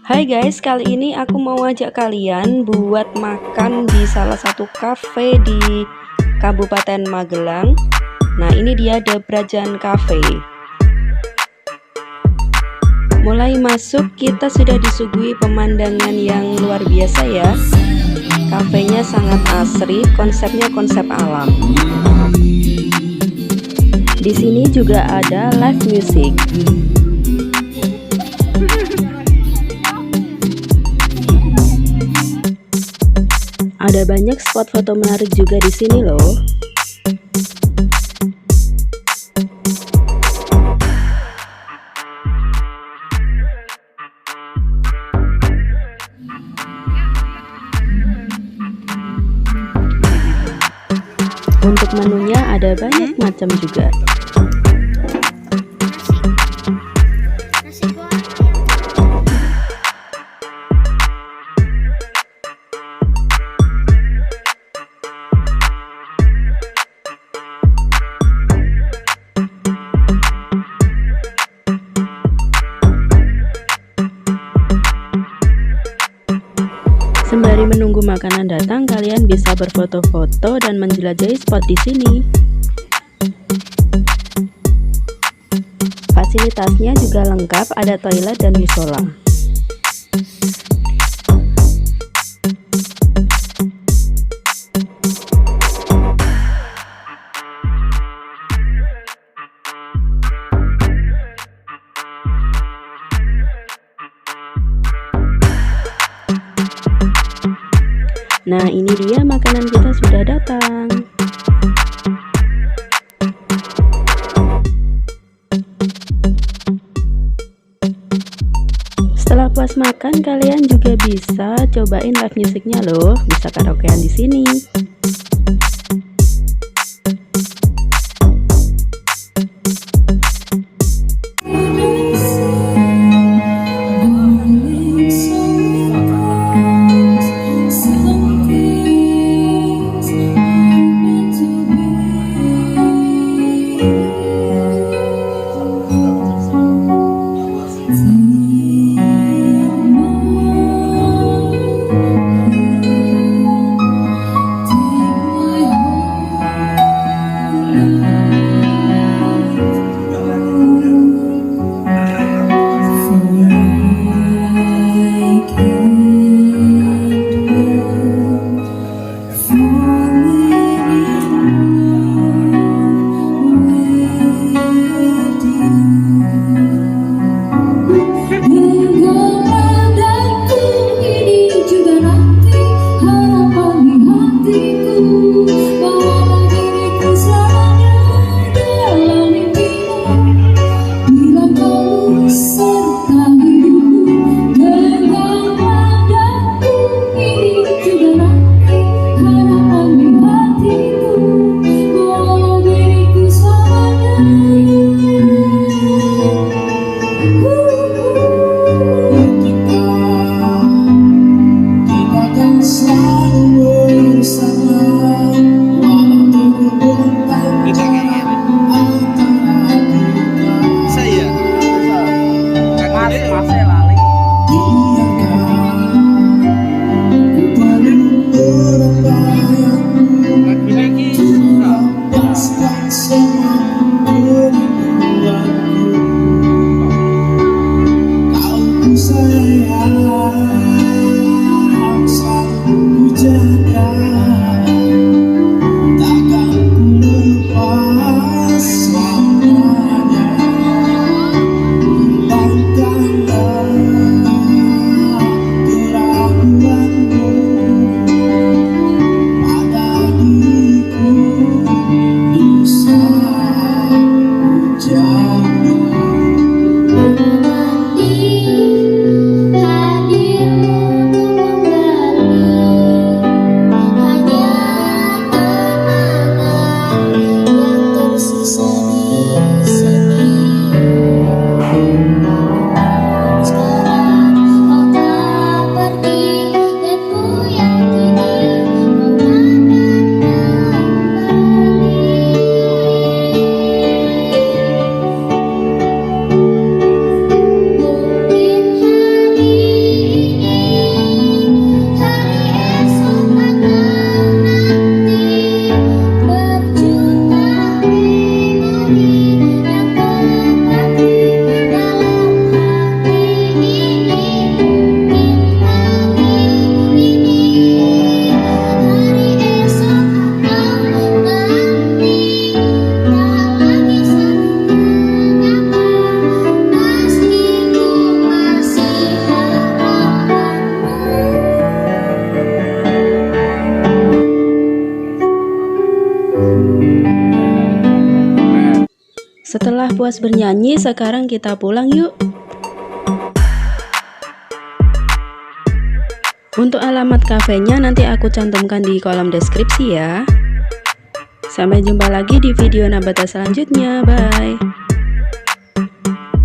Hai guys, kali ini aku mau ajak kalian buat makan di salah satu cafe di Kabupaten Magelang. Nah, ini dia The Brajan Cafe. Mulai masuk kita sudah disuguhi pemandangan yang luar biasa ya. Kafenya sangat asri, konsepnya konsep alam. Di sini juga ada live music. Ada banyak spot foto menarik juga di sini loh. Untuk menunya ada banyak macam juga. Sembari menunggu makanan datang, kalian bisa berfoto-foto dan menjelajahi spot di sini. Fasilitasnya juga lengkap, ada toilet dan musola. Nah, ini dia makanan kita sudah datang. Setelah puas makan, kalian juga bisa cobain live musiknya loh. Bisa karaokean di sini. Setelah puas bernyanyi, sekarang kita pulang yuk. Untuk alamat kafenya nanti aku cantumkan di kolom deskripsi ya. Sampai jumpa lagi di video Nabata selanjutnya. Bye.